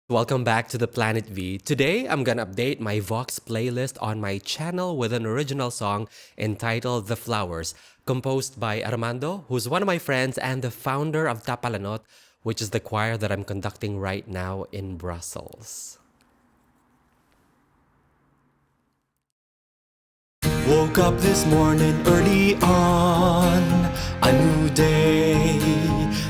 Welcome back to the Planet V. Today, I'm gonna update my Vox playlist on my channel with an original song entitled The Flowers, composed by Armando, who's one of my friends and the founder of Tapalanot, which is the choir that I'm conducting right now in Brussels. Woke up this morning early on, a new day,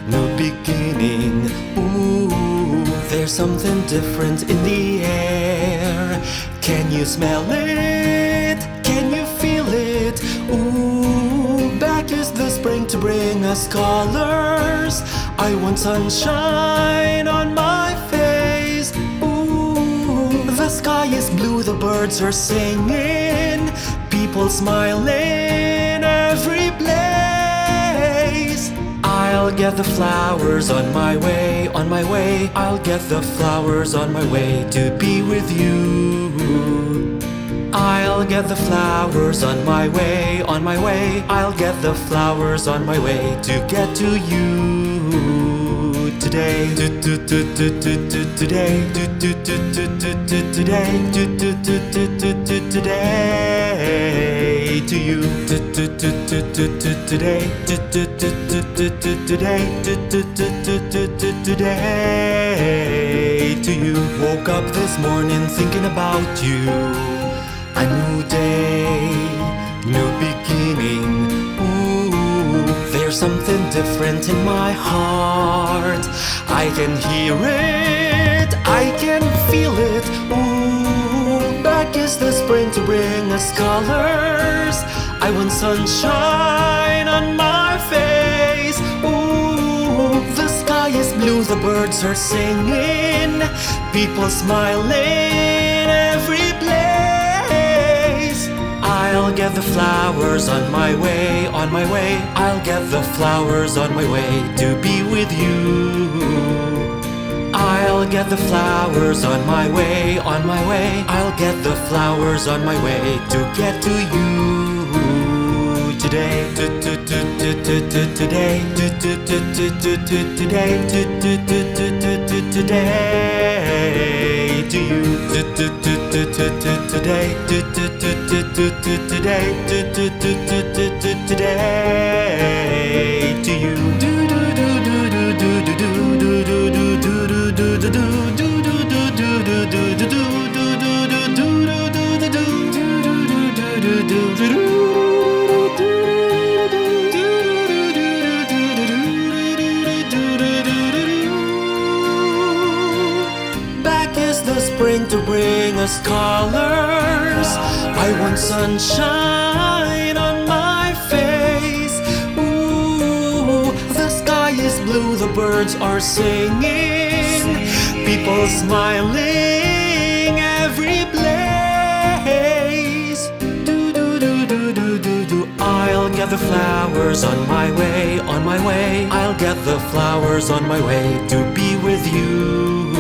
new beginning. Ooh, there's something different in the air. Can you smell it? Can you feel it? Ooh, back is the spring to bring us colors. I want sunshine on my face. Ooh, the sky is blue, the birds are singing. People smiling every place. I'll get the flowers on my way, on my way. I'll get the flowers on my way to be with you. I'll get the flowers on my way, on my way. I'll get the flowers on my way to get to you today. Today, today to you. Today to you. Woke up this morning thinking about you. A new day, new beginning. Ooh, there's something different in my heart. I can hear it, I can feel it. Ooh, back is the spring to bring us colors. I want sunshine on my face. Ooh, the sky is blue, the birds are singing. People smiling every place. I'll get the flowers on my way, on my way. I'll get the flowers on my way to be with you. I'll get the flowers on my way, on my way. I'll get the flowers on my way to get to you today. Today, today to you. Today, today to you. Back is the spring to bring us colors. I want sunshine on my face. Ooh, the sky is blue, the birds are singing. People smiling every place. I'll get the flowers on my way, on my way. I'll get the flowers on my way to be with you.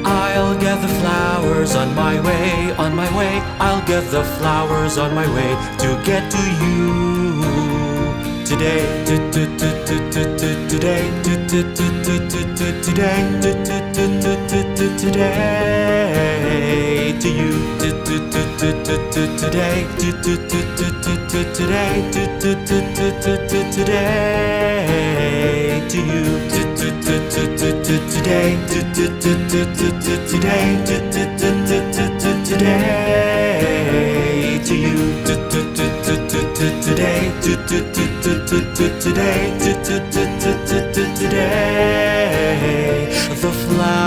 I'll get the flowers on my way, on my way. I'll get the flowers on my way to get to you today. Today, today to you. Today, today to you. Today, today to you. Today, today, today, the flowers